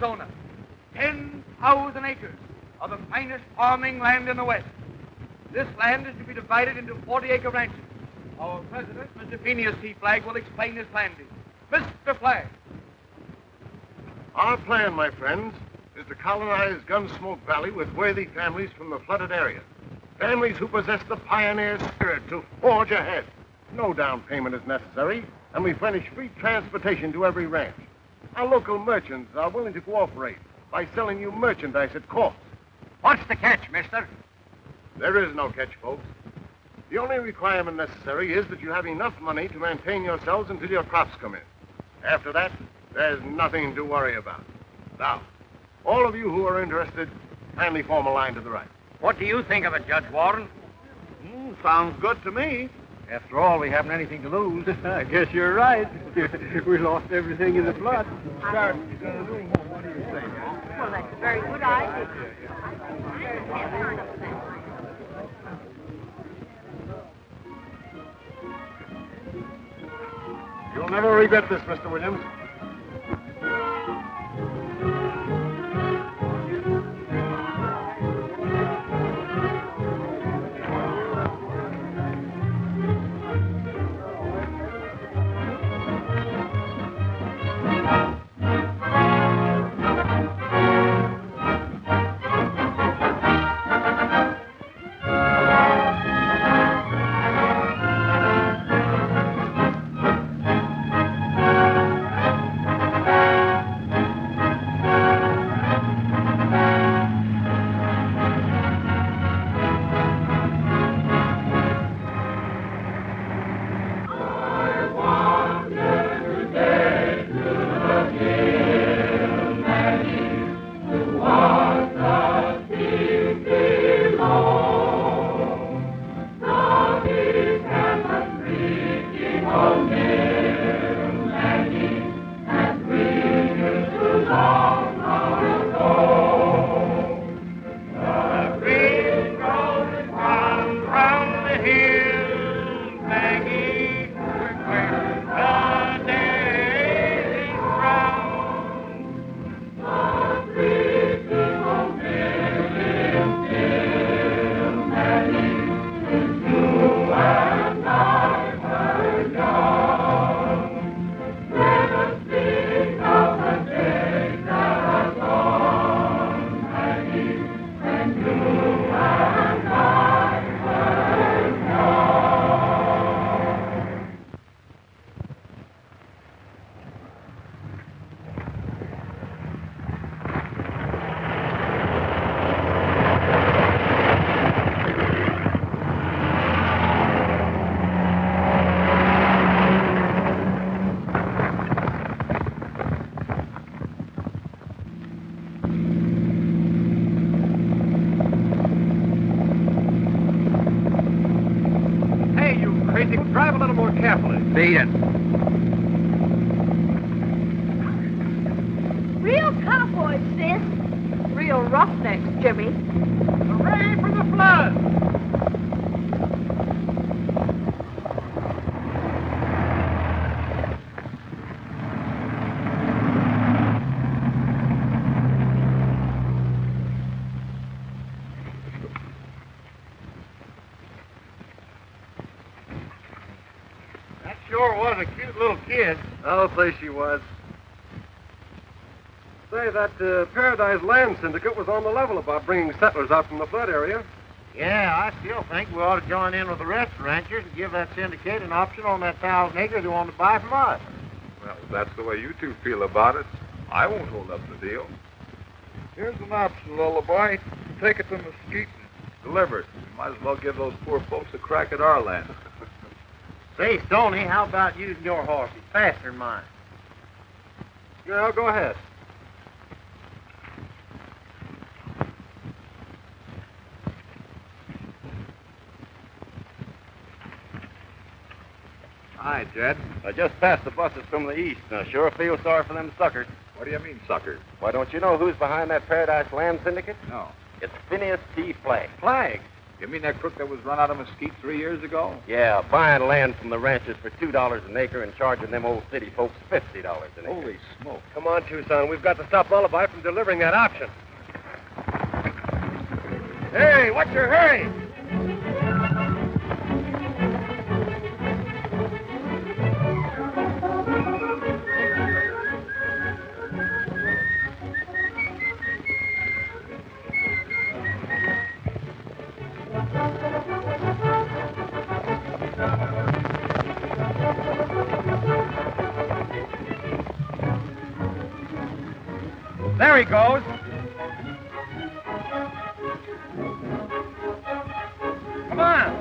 Arizona. 10,000 acres of the finest farming land in the West. This land is to be divided into 40-acre ranches. Our president, Mr. Phineas T. Flagg, will explain this plan to you. Mr. Flagg. Our plan, my friends, is to colonize Gunsmoke Valley with worthy families from the flooded area. Families who possess the pioneer spirit to forge ahead. No down payment is necessary, and we furnish free transportation to every ranch. Our local merchants are willing to cooperate by selling you merchandise at cost. What's the catch, mister? There is no catch, folks. The only requirement necessary is that you have enough money to maintain yourselves until your crops come in. After that, there's nothing to worry about. Now, all of you who are interested, kindly form a line to the right. What do you think of it, Judge Warren? Sounds good to me. After all, we haven't anything to lose. I guess you're right. We lost everything in the flood. Well, that's a very good idea. You'll never regret this, Mr. Williams. Drive a little more carefully. Beat it. Real cowboys, sis. Real roughnecks, Jimmy. Hooray for the flood! Sure was a cute little kid. I'll say she was. Say, that Paradise Land Syndicate was on the level about bringing settlers out from the flood area. Yeah, I still think we ought to join in with the rest of the ranchers and give that syndicate an option on that 1,000 acres they want to buy from us. Well, if that's the way you two feel about it, I won't hold up the deal. Here's an option, Lullaby. Take it to Mesquite and deliver it. We might as well give those poor folks a crack at our land. Say, Stoney, how about using your horse? He's faster than mine. Yeah, go ahead. Hi, Jed. I just passed the buses from the east, and I sure feel sorry for them suckers. What do you mean, suckers? Why, don't you know who's behind that Paradise Land Syndicate? No. It's Phineas T. Flagg. Flagg? You mean that crook that was run out of Mesquite 3 years ago? Yeah, buying land from the ranchers for $2 an acre and charging them old city folks $50 an acre. Holy smoke. Come on, Tucson. We've got to stop Lullaby from delivering that option. Hey, what's your hurry? There he goes. Come on.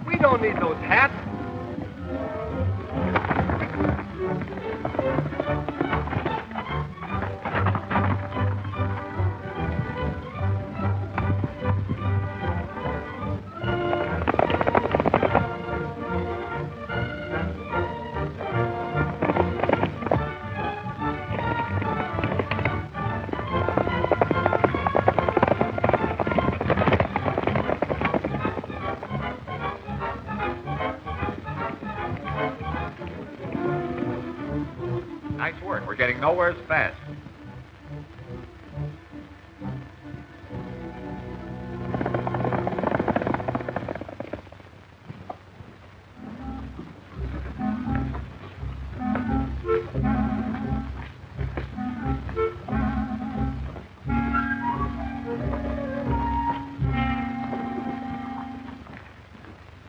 We don't need those hats. Nice work. We're getting nowhere fast.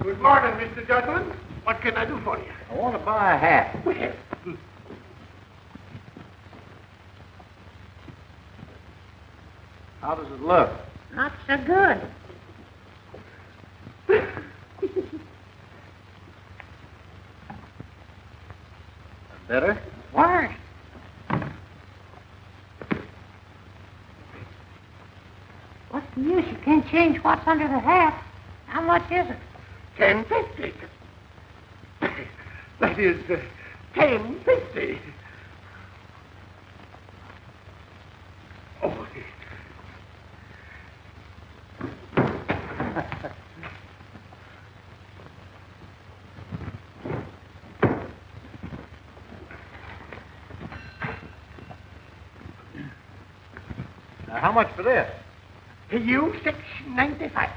Good morning, Mr. Gentleman. What can I do for you? I want to buy a hat. Well, How does it look? Not so good. Better? Worse. What's the use? You can't change what's under the hat. How much is it? $10.50. That is $10.50. Oh. Now, how much for this? You $6.95.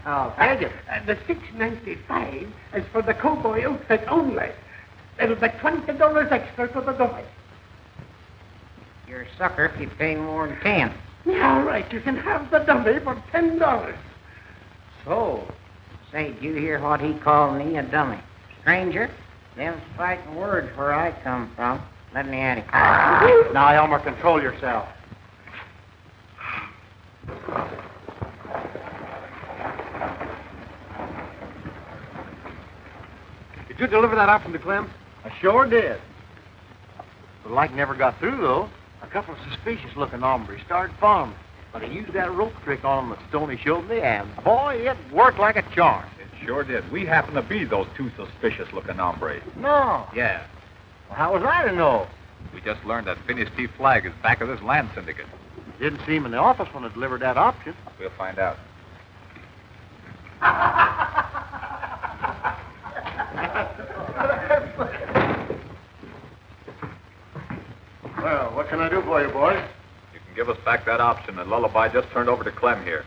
I'll take it. The $6.95 is for the cowboy outfit only. It'll be $20 extra for the dummy. You're a sucker if you pay more than 10. Yeah, all right. You can have the dummy for $10. So, say, did you hear what he called me a dummy? Stranger, them's fighting words where I come from. Let me at him. Now, Elmer, control yourself. Did you deliver that option to Clem? I sure did. The light never got through, though. A couple of suspicious-looking hombres started following me. But I used that rope trick on them that Stoney showed me, and, boy, it worked like a charm. It sure did. We happen to be those two suspicious-looking hombres. No. Yeah. Well, how was I to know? We just learned that Phineas T. Flagg is back of this land syndicate. Didn't see him in the office when I delivered that option. We'll find out. Well, what can I do for you, boys? You can give us back that option that Lullaby just turned over to Clem here.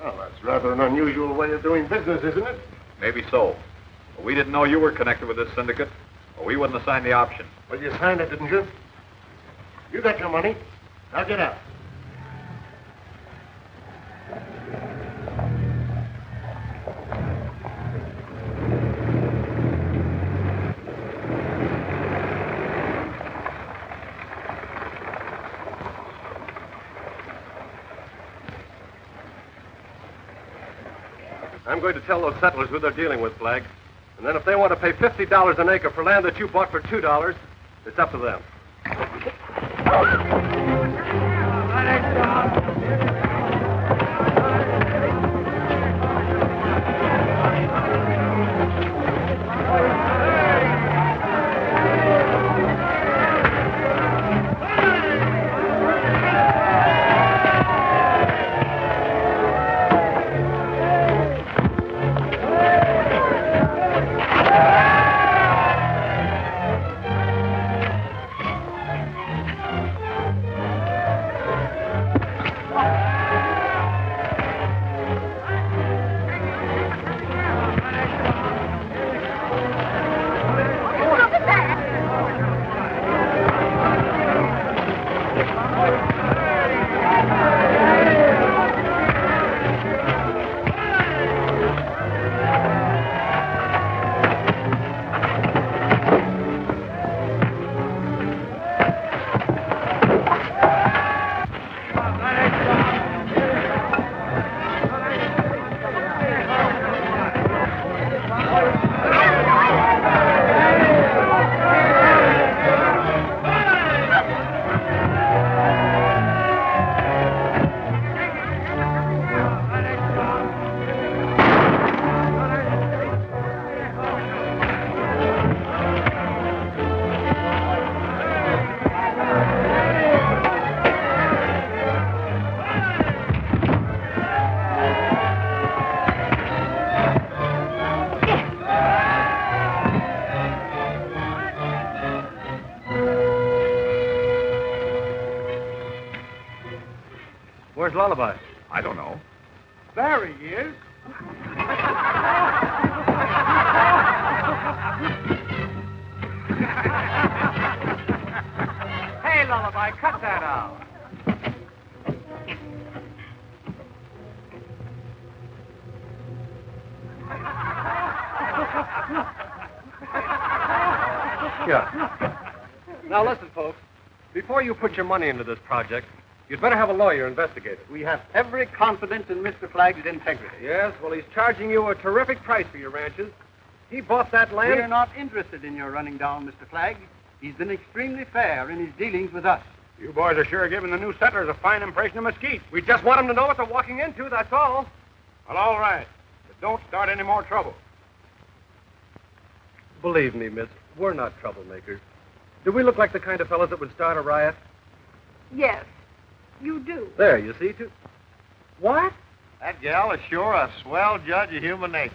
Well, that's rather an unusual way of doing business, isn't it? Maybe so. But we didn't know you were connected with this syndicate, or we wouldn't have signed the option. Well, you signed it, didn't you? You got your money. Now get out. I'm going to tell those settlers who they're dealing with, Flagg. And then if they want to pay $50 an acre for land that you bought for $2, it's up to them. Where's Lullaby? I don't know. There he is. Hey, Lullaby, cut that out. Yeah. Now listen, folks. Before you put your money into this project, you'd better have a lawyer investigate it. We have every confidence in Mr. Flagg's integrity. Yes, well, he's charging you a terrific price for your ranches. He bought that land. We're not interested in your running down Mr. Flagg. He's been extremely fair in his dealings with us. You boys are sure giving the new settlers a fine impression of mesquite. We just want them to know what they're walking into, that's all. Well, all right. But don't start any more trouble. Believe me, miss, we're not troublemakers. Do we look like the kind of fellows that would start a riot? Yes, you do. There, you see, too. What? That gal is sure a swell judge of human nature.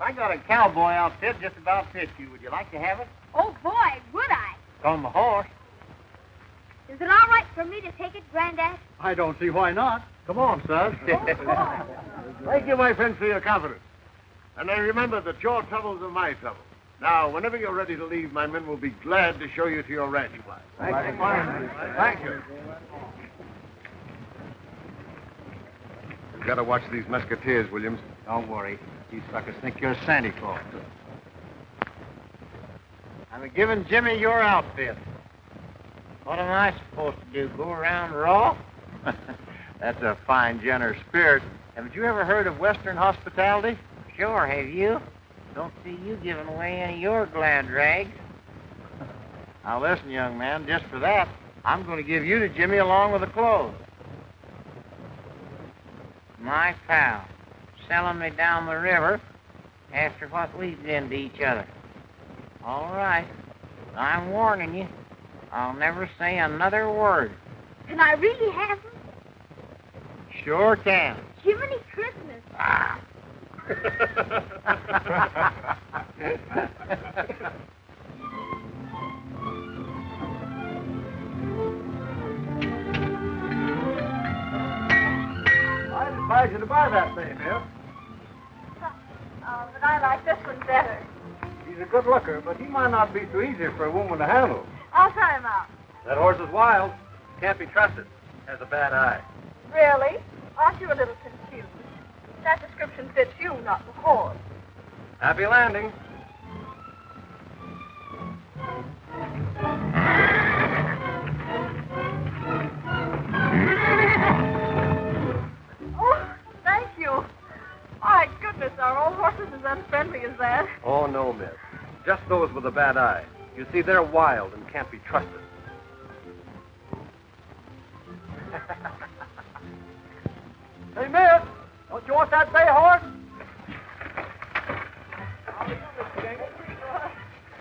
I got a cowboy outfit just about fit you. Would you like to have it? Oh, boy, would I? It's on the horse. Is it all right for me to take it, Granddad? I don't see why not. Come on, son. Thank you, my friend, for your confidence. And I remember that your troubles are my troubles. Now, whenever you're ready to leave, my men will be glad to show you to your ranch. Thank you. Thank you. You've got to watch these Mesquiteers, Williams. Don't worry. These suckers think you're Santa Claus. I'm giving Jimmy your outfit. What am I supposed to do, go around raw? That's a fine, generous spirit. Haven't you ever heard of Western hospitality? Sure, have you? Don't see you giving away any of your glad rags. Now listen, young man, just for that, I'm going to give you to Jimmy along with the clothes. My pal, selling me down the river after what we've been to each other. All right, I'm warning you. I'll never say another word. Can I really have them? Sure can. Jiminy Christmas. Ah. I'd advise you to buy that thing, Miss. But I like this one better. He's a good looker, but he might not be so easy for a woman to handle. I'll try him out. That horse is wild. Can't be trusted. Has a bad eye. Really? Aren't you a little confused? That description fits you, not the horse. Happy landing. Oh, thank you. My goodness, are all horses as unfriendly as that? Oh, no, miss. Just those with a bad eye. You see, they're wild and can't be trusted. Hey, Miss, don't you want that bay horse?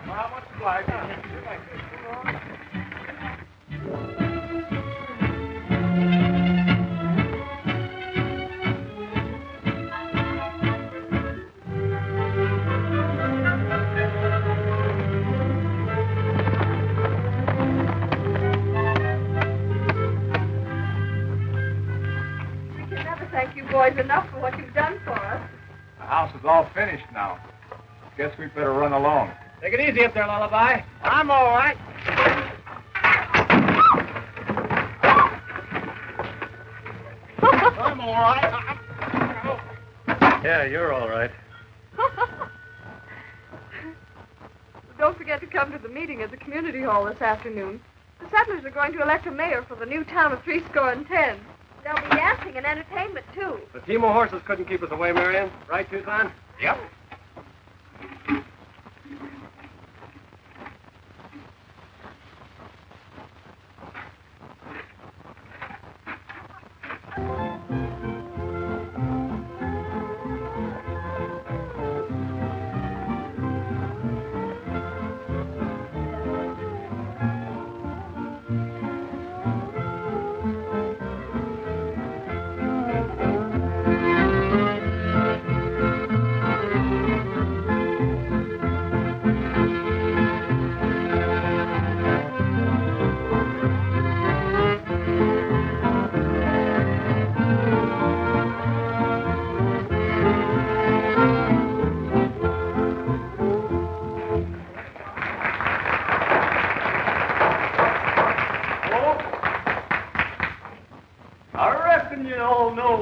How much Flagg? We can never thank you boys enough for what you've done for us. The house is all finished now. Guess we better run along. Take it easy up there, Lullaby. I'm all right. I'm all right. Yeah, you're all right. Don't forget to come to the meeting at the community hall this afternoon. The settlers are going to elect a mayor for the new town of 10. There'll be dancing and entertainment, too. The team of horses couldn't keep us away, Marion. Right, Tucson? Yep.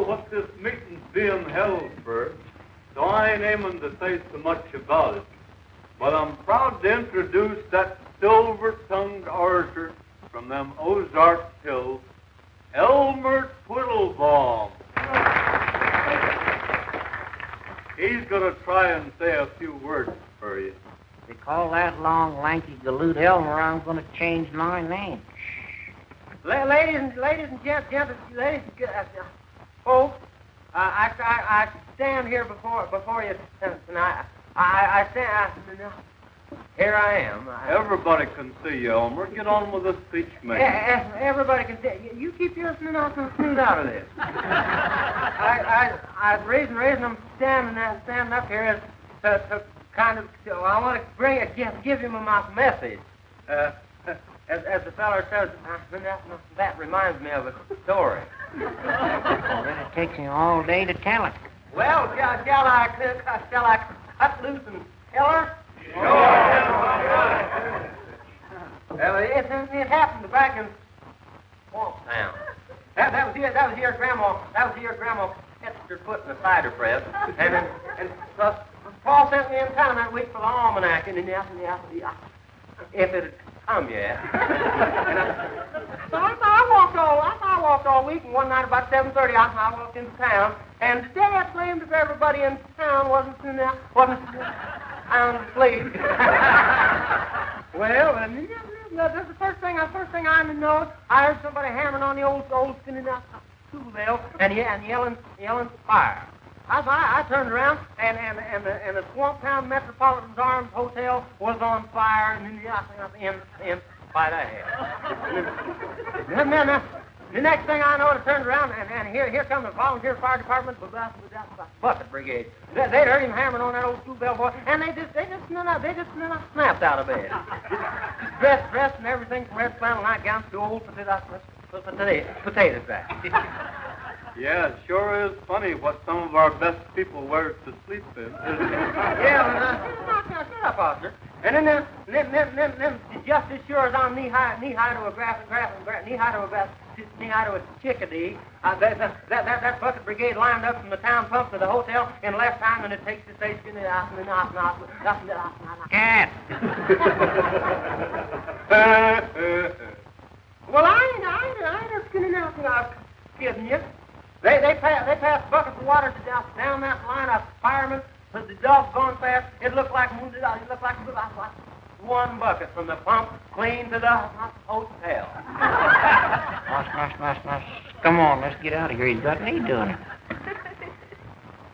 What this meeting's being held for, so I ain't aiming to say so much about it. But I'm proud to introduce that silver-tongued orator from them Ozark Hills, Elmer Twiddlebaum. He's going to try and say a few words for you. They call that long, lanky galoot Elmer. I'm going to change my name. Ladies and gentlemen, folks, I stand here before you tonight. I stand. Here I am. Everybody can see you, Elmer. Get on with the speech making. Everybody can see. You keep your snoot out of this. The reason I'm standing up here is to kind of. I want to give you my message. As the feller says, that reminds me of a story. Then it takes you all day to tell it. Well, shall I cut loose and tell her? Well, it happened back in Swamp Town. That was your grandma. That was your grandma catched her foot in the cider press, and Paul sent me in town that week for the almanac, and if it had come yet. So I walked all week, and one night about 7:30, I walked into town, and the dad claimed if everybody in town wasn't sound asleep. Well, that's the first thing I know. I heard somebody hammering on the old stool bell, and yelling fire. I turned around, and the Swamp Town Metropolitan Arms Hotel was on fire, and in by the head. The next thing I know, it turned around, and here comes the volunteer fire department with that bucket brigade. They'd heard him hammering on that old school bell boy, and they just snapped out of bed. Just dressed and everything from red flannel nightgowns to old potato sack. Yeah, it sure is funny what some of our best people wear to sleep in. Yeah, shut up, officer. And then just as sure as I'm knee high to a chickadee, that bucket brigade lined up from the town pump to the hotel in less time than it takes to say cat. Well, I ain't just kidding out, kidding you. They passed buckets of water down that line of firemen. But the doggone fast, it looked like one bucket from the pump clean to the hotel. Nice. Come on, let's get out of here. He's got me doing it.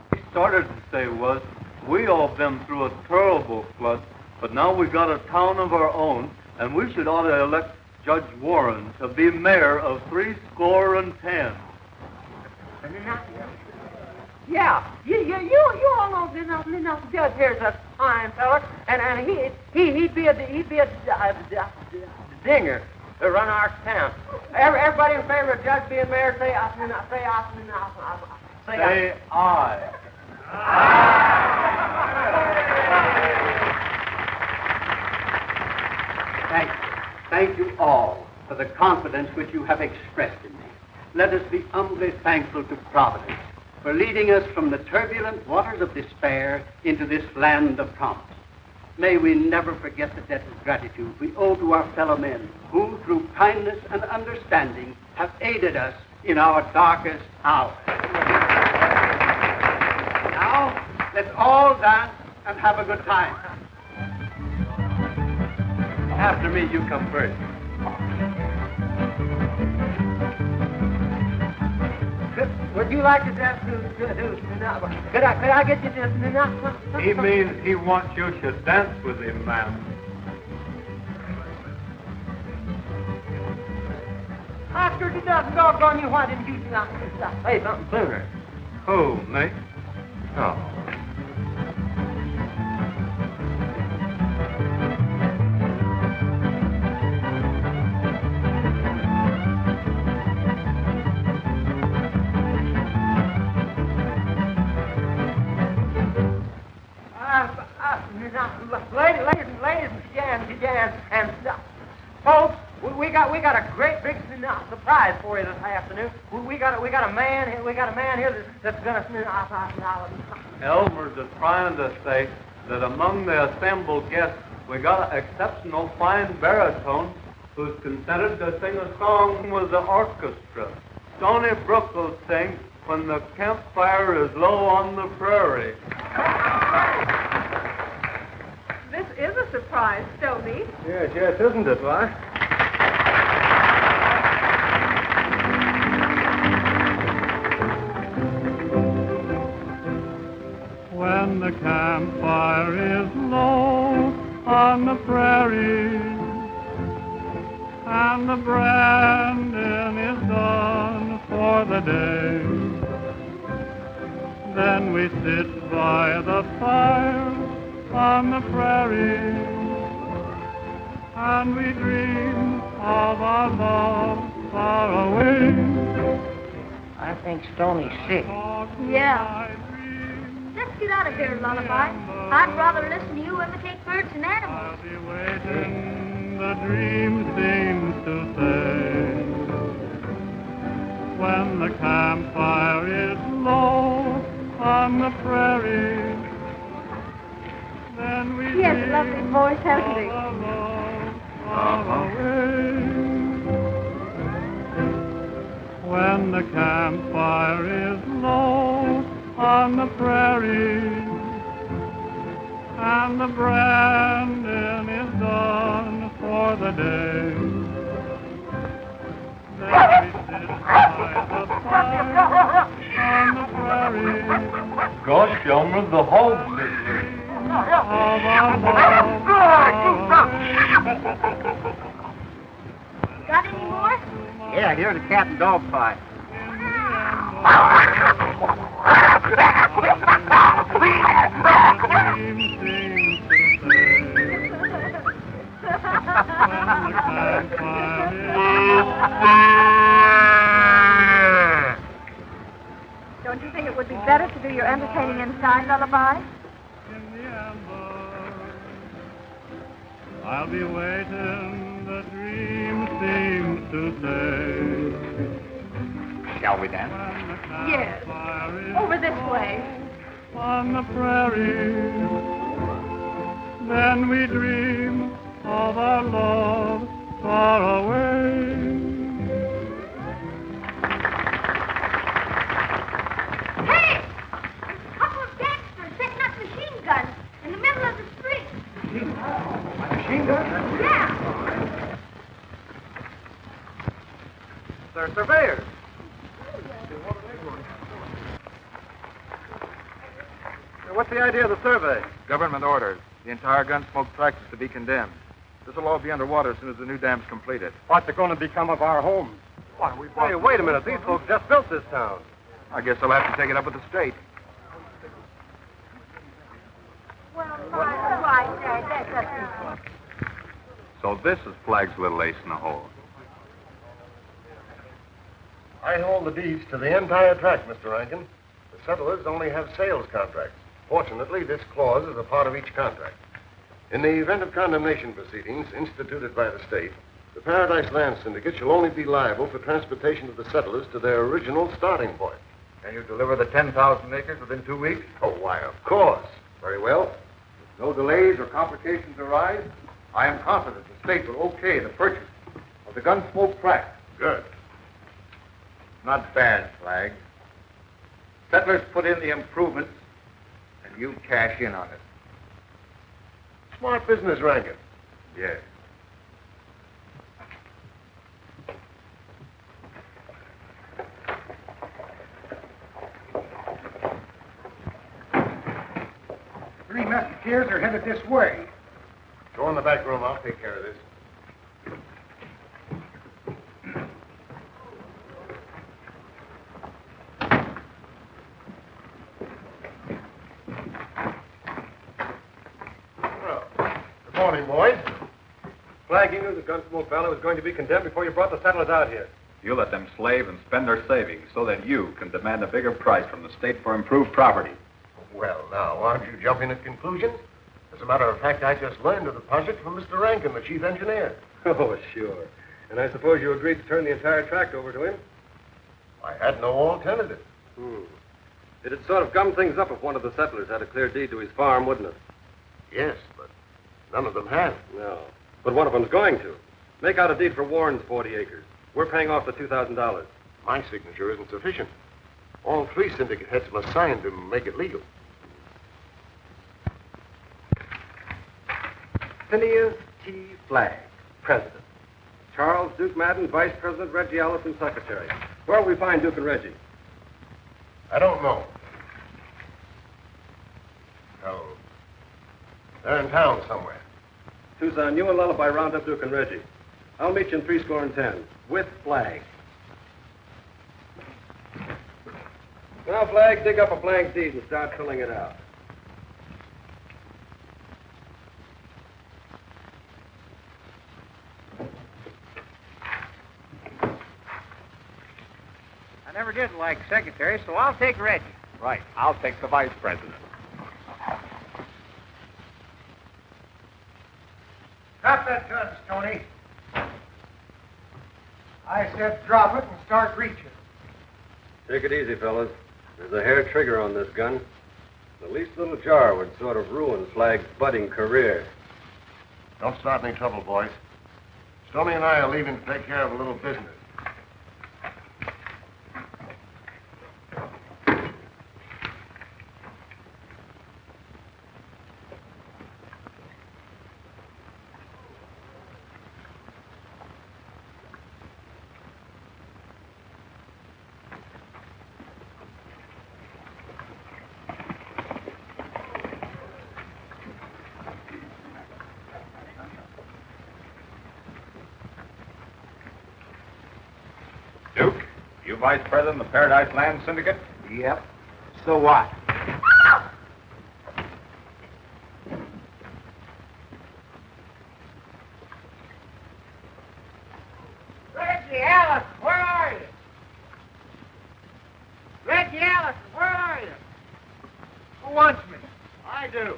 What he started to say was, we all been through a terrible flood, but now we got a town of our own, and we should ought to elect Judge Warren to be mayor of 10. Yeah, you all know this judge here's a fine feller, and he'd be a dinger to run our town. Everybody in favor of Judge being mayor, say aye. Thank you all for the confidence which you have expressed in me. Let us be humbly thankful to Providence for leading us from the turbulent waters of despair into this land of promise. May we never forget the debt of gratitude we owe to our fellow men who, through kindness and understanding, have aided us in our darkest hour. Now, let's all dance and have a good time. After me, you come first. Would you like to dance Could I get you to He means he wants you to dance with him, ma'am. Oscar, he doesn't doggone you. Why didn't you say something sooner? Who, me? Oh. Ladies and gents, and folks, we got a great big surprise for you this afternoon. We got a man here that's gonna. Elmer's is trying to say that among the assembled guests, we got an exceptional fine baritone who's consented to sing a song with the orchestra. Stony Brook will sing "When the Campfire is Low on the Prairie." This is a surprise, Stony. Yes, isn't it, why? When the campfire is low on the prairie and the branding is done for the day, then we sit by the fire on the prairie, and we dream of our love far away. I think Stoney's sick. Yeah. Let's get out of here, Lullaby. I'd rather listen to you imitate birds and animals. I'll be waiting, the dream seems to say, when the campfire is low on the prairie, then we He has a lovely voice, hasn't he? When the campfire is low on the prairie and the branding is done for the day, then we sit by the fire on the prairie. Gosh, Elmer, the hogs is here. Got any more? Yeah, I hear the cat and dog fight. Don't you think it would be better to do your entertaining inside, Lullaby? I'll be waiting, the dream seems to say. Shall we dance? Yes. Over this way. On the prairie, then we dream of our love far away. Hey! There's a couple of gangsters setting up machine guns in the middle of the street. Machine gun? Yeah. They're surveyors. What's the idea of the survey? Government orders. The entire Gunsmoke tract is to be condemned. This will all be underwater as soon as the new dam's completed. What's it going to become of our homes? Why, we Hey, wait a minute. These folks just built this town. I guess I'll have to take it up with the state. Well, right, that doesn't... So this is Flagg's little ace in the hole. I hold the deeds to the entire tract, Mr. Rankin. The settlers only have sales contracts. Fortunately, this clause is a part of each contract. In the event of condemnation proceedings instituted by the state, the Paradise Land Syndicate shall only be liable for transportation of the settlers to their original starting point. Can you deliver the 10,000 acres within 2 weeks? Oh, why, of course. Very well. If no delays or complications arise, I am confident the state will okay the purchase of the Gunsmoke tract. Good. Not bad, Flagg. Settlers put in the improvements, and you cash in on it. Smart business, Rankin. Yes. Three Mesquiteers are headed this way. Go in the back room. I'll take care of this. Good morning, boys. Flagg, you knew the Gunsmoke Valley was going to be condemned before you brought the settlers out here. You let them slave and spend their savings so that you can demand a bigger price from the state for improved property. Well, now, aren't you jumping at conclusions? As a matter of fact, I just learned of the project from Mr. Rankin, the chief engineer. Oh, sure. And I suppose you agreed to turn the entire tract over to him? I had no alternative. It'd sort of gum things up if one of the settlers had a clear deed to his farm, wouldn't it? Yes, but none of them have. No. But one of them's going to. Make out a deed for Warren's 40 acres. We're paying off the $2,000. My signature isn't sufficient. All three syndicate heads must sign to make it legal. Phineas T. Flagg, President. Charles Duke Madden, Vice President. Reggie Allison, Secretary. Where will we find Duke and Reggie? I don't know. No. They're in town somewhere. Tucson, you and Lullaby round up Duke and Reggie. I'll meet you in 310 with Flagg. Now, Flagg, dig up a blank deed and start filling it out. I never did like secretary, so I'll take Reggie. Right. I'll take the vice president. Drop that gun, Stoney. I said drop it and start reaching. Take it easy, fellas. There's a hair trigger on this gun. The least little jar would sort of ruin Flagg's budding career. Don't start any trouble, boys. Stoney and I are leaving to take care of a little business. You vice president of the Paradise Land Syndicate? Yep. So what? Reggie Allison, where are you? Reggie Allison, where are you? Who wants me? I do.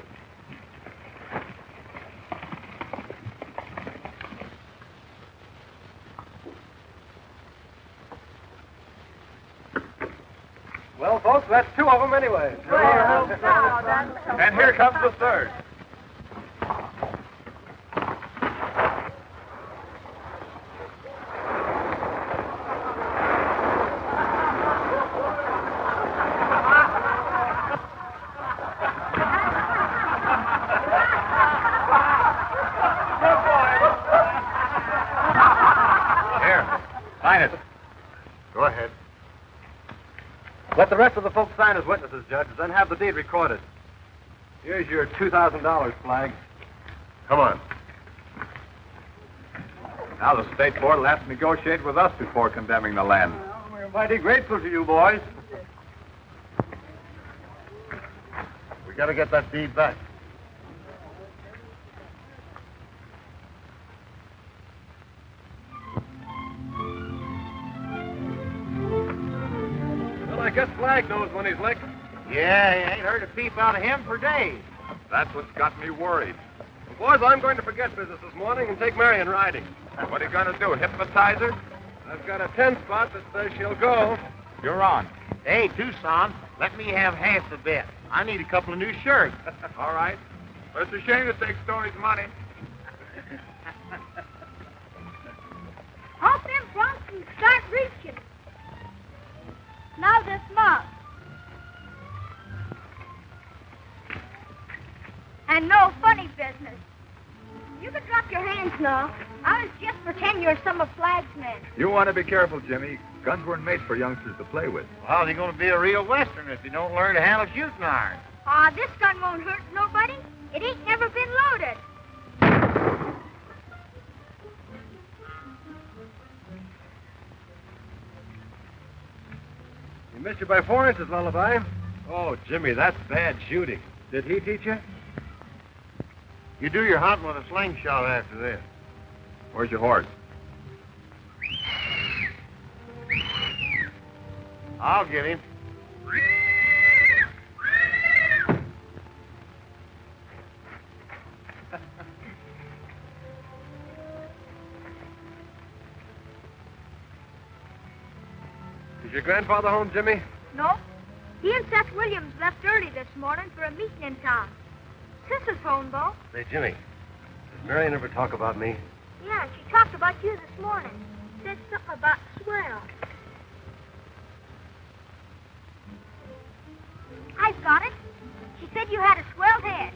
Well, folks, that's two of them anyway. And here comes the third. Here, sign it. Go ahead. Let the rest of the folks sign as witnesses, Judge, then have the deed recorded. Here's your $2,000, Flagg. Come on. Now the state board will have to negotiate with us before condemning the land. Well, we're mighty grateful to you, boys. We got to get that deed back. Well, I guess Flagg knows when he's licked. Yeah, he ain't heard a peep out of him for days. That's what's got me worried. Boys, I'm going to forget business this morning and take Marion riding. What are you going to do, hypnotize her? I've got a 10 spot that says she'll go. You're on. Hey, Tucson, let me have half the bet. I need a couple of new shirts. All right. But it's a shame to take Stoney's money. Hop them fronts and start reaching. Now dismount. And no funny business. You can drop your hands now. I was just pretending you're some of Flagg's men. You want to be careful, Jimmy. Guns weren't made for youngsters to play with. Well, he's going to be a real Western if you don't learn to handle shooting iron. This gun won't hurt nobody. It ain't never been loaded. You missed you by 4 inches, Lullaby. Oh, Jimmy, that's bad shooting. Did he teach you? You do your hunting with a slingshot after this. Where's your horse? I'll get him. Is your grandfather home, Jimmy? No. He and Seth Williams left early this morning for a meeting in town. Sis is home, though. Say, Jimmy, did Marion ever talk about me? Yeah, she talked about you this morning. Said something about swell. I've got it. She said you had a swell head.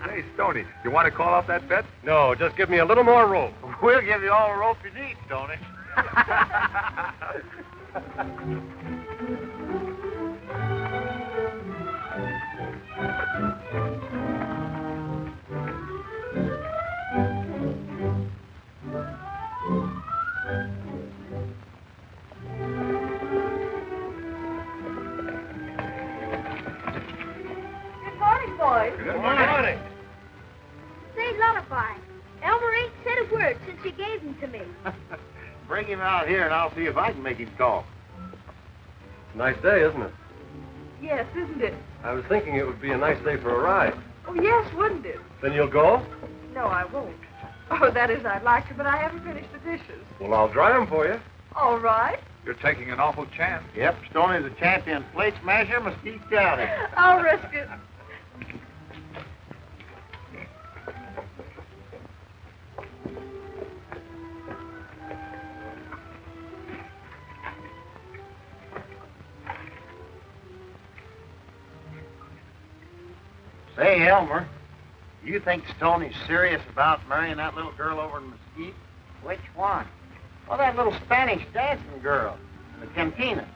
Hey, Stoney, you want to call off that bet? No, just give me a little more rope. We'll give you all the rope you need, Tony. Good morning, boys. Good morning. Say, Lullaby, Elmer ain't said a word since you gave him to me. Bring him out here and I'll see if I can make him talk. It's a nice day, isn't it? Yes, isn't it? I was thinking it would be a nice day for a ride. Oh, yes, wouldn't it? Then you'll go? No, I won't. Oh, that is, I'd like to, but I haven't finished the dishes. Well, I'll dry them for you. All right. You're taking an awful chance. Yep, Stoney's a champion plate smasher, Mesquite County. I'll risk it. Say, Elmer, you think Stoney's serious about marrying that little girl over in Mesquite? Which one? Oh, that little Spanish dancing girl in the cantina.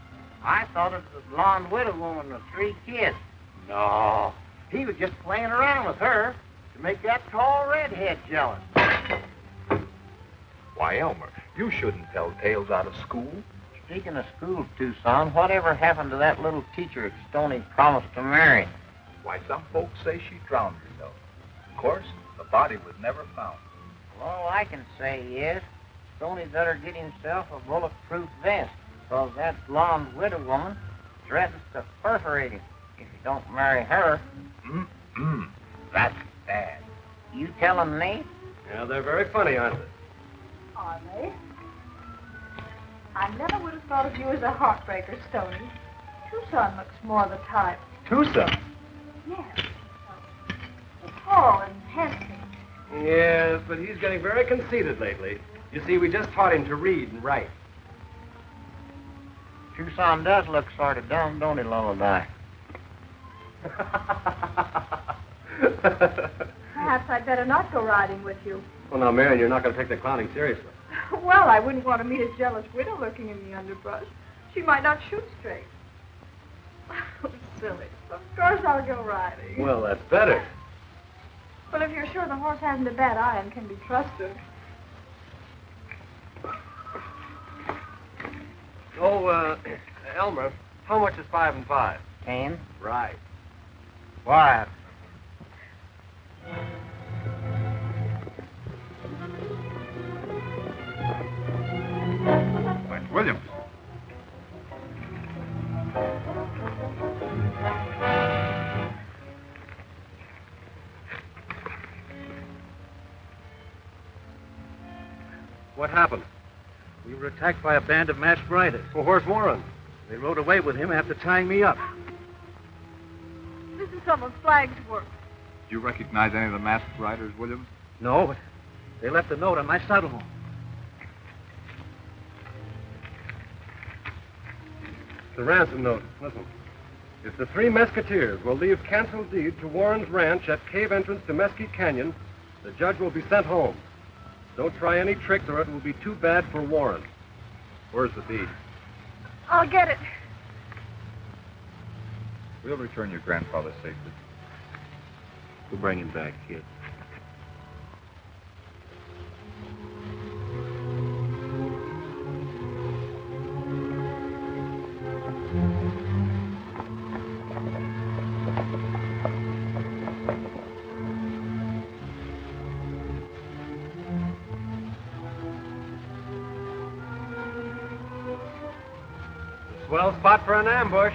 I thought it was a blonde widow woman with 3 kids. No, he was just playing around with her to make that tall redhead jealous. Why, Elmer, You shouldn't tell tales out of school. Speaking of school, Tucson, whatever happened to that little teacher Stoney promised to marry? Why, some folks say she drowned herself. Of course, the body was never found. Well, all I can say is, Stoney better get himself a bulletproof vest, because that blonde widow woman threatens to perforate him if he don't marry her. That's bad. You tell him, Nate? Yeah, they're very funny, aren't they? Are they? I never would have thought of you as a heartbreaker, Stoney. Tucson looks more the type. Tucson? Yes. Tall and handsome. Yes, but he's getting very conceited lately. You see, we just taught him to read and write. Tucson does look sort of dumb, don't he, Lullaby? Perhaps I'd better not go riding with you. Well, now, Marion, you're not going to take the clowning seriously. Well, I wouldn't want to meet a jealous widow lurking in the underbrush. She might not shoot straight. Oh, silly. Of course I'll go riding. Well, that's better. Well, if you're sure the horse hasn't a bad eye and can be trusted. Oh, Elmer, how much is 5 and 5? 10. Right. Why? Wait, Williams. What happened? We were attacked by a band of masked riders. Well, where's Warren? They rode away with him after tying me up. This is some of Flagg's work. Do you recognize any of the masked riders, Williams? No, but they left a note on my saddle horn. The ransom note. Listen. If the Three Mesquiteers will leave canceled deed to Warren's ranch at cave entrance to Mesquite Canyon, the judge will be sent home. Don't try any tricks or it will be too bad for Warren. Where's the deed? I'll get it. We'll return your grandfather safely. We'll bring him back, kid. Swell spot for an ambush.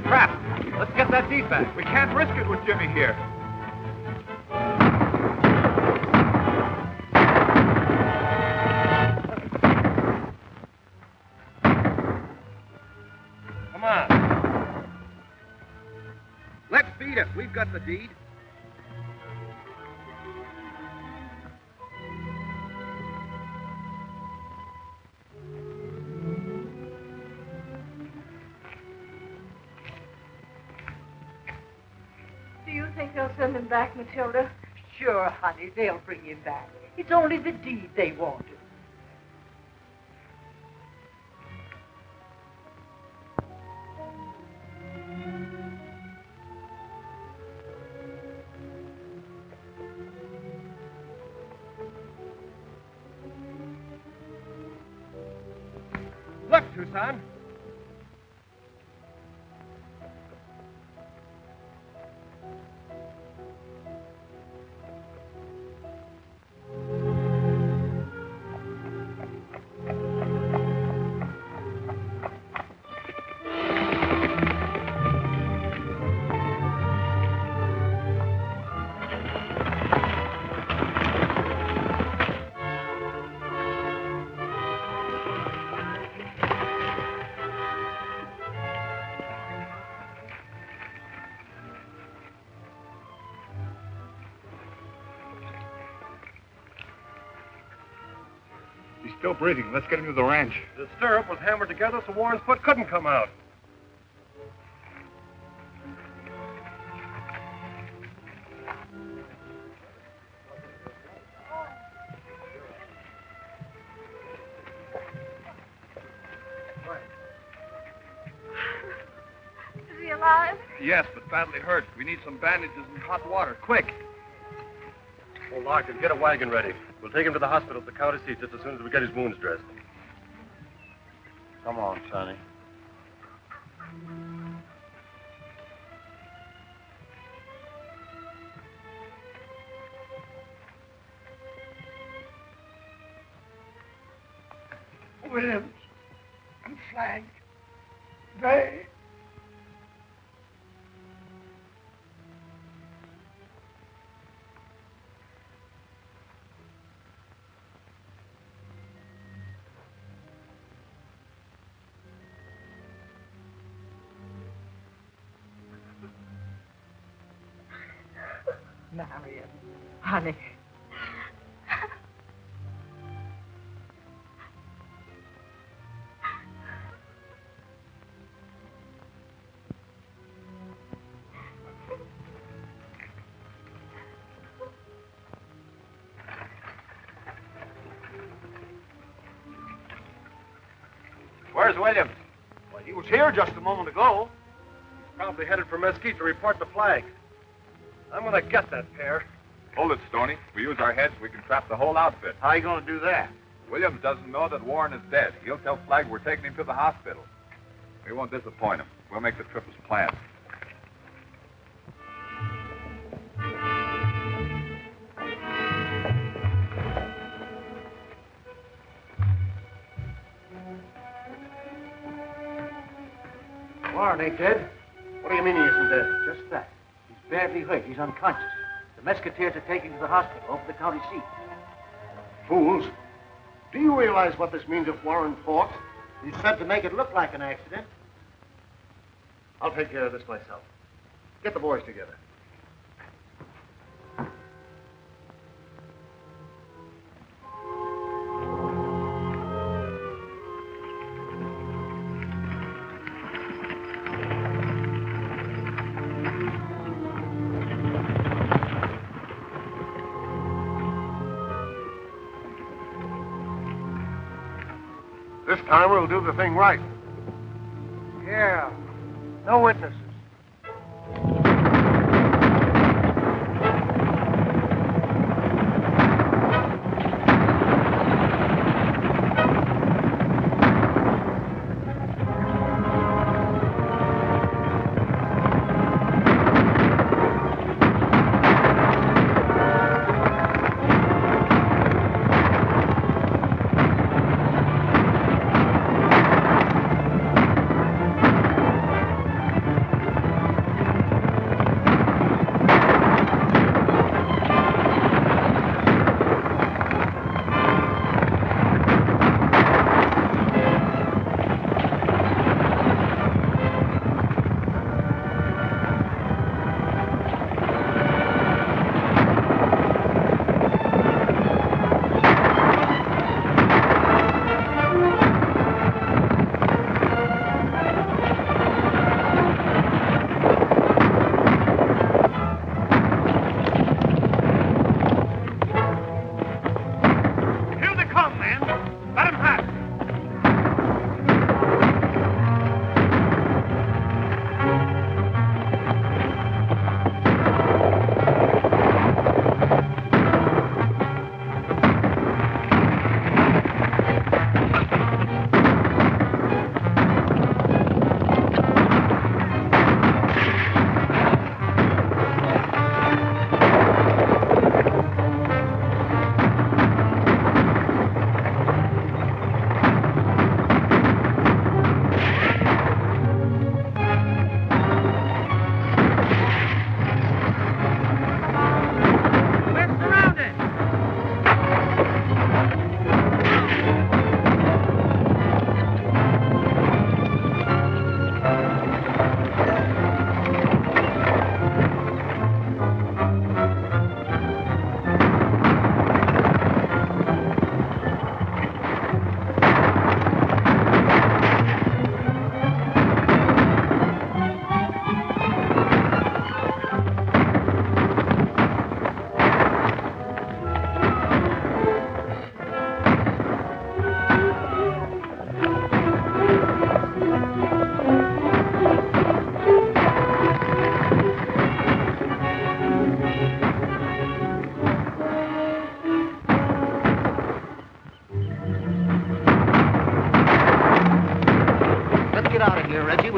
Trap. that defect? We can't risk it with Jimmy here. Come on. Let's beat it. We've got the deed. Do you think they'll send him back, Matilda? Sure, honey, they'll bring him back. It's only the deed they wanted. Look, Tucson. He's still breathing. Let's get him to the ranch. The stirrup was hammered together so Warren's foot couldn't come out. Is he alive? Yes, but badly hurt. We need some bandages and hot water. Quick. Oh, Larkin, get a wagon ready. We'll take him to the hospital at the county seat just as soon as we get his wounds dressed. Come on, Sonny. Williams and Flagg, they... Marion, honey. Where's Williams? Well, he was here just a moment ago. He's probably headed for Mesquite to report the Flagg. I'm gonna get that pair. Hold it, Stoney. If we use our heads, we can trap the whole outfit. How are you going to do that? Williams doesn't know that Warren is dead. He'll tell Flagg we're taking him to the hospital. We won't disappoint him. We'll make the trip as planned. Warren ain't dead. What do you mean he isn't dead? Just that. He's badly hurt. He's unconscious. The Mesquiteers are taking him to the hospital over the county seat. Fools. Do you realize what this means if Warren fought? He's said to make it look like an accident. I'll take care of this myself. Get the boys together. This time we'll do the thing right. Yeah, no witnesses.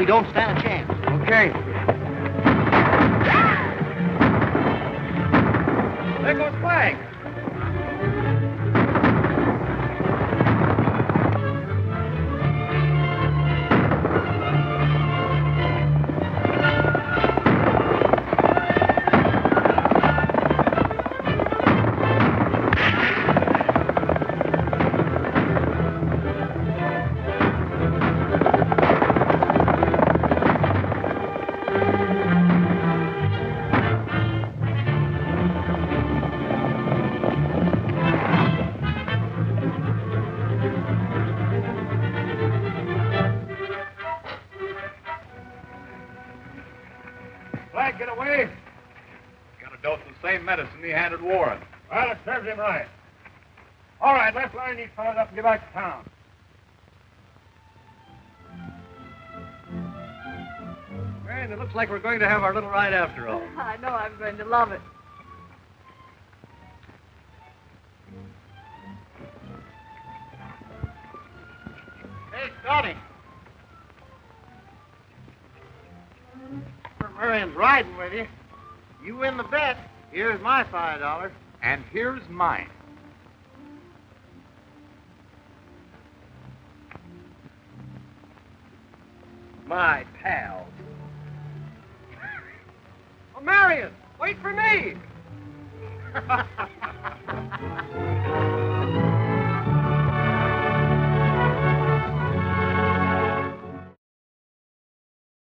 don't stand a chance. Okay. There goes Flagg. Flagg, get away. Got a dose of the same medicine he handed Warren. Well, it serves him right. All right, let's line these fellows up and get back to town. Marion, it looks like we're going to have our little ride after all. I know I'm going to love it. Hey, Scotty. Marion's riding with you. You win the bet. Here's my $5. And here's mine. My pals. Oh, Marion, wait for me.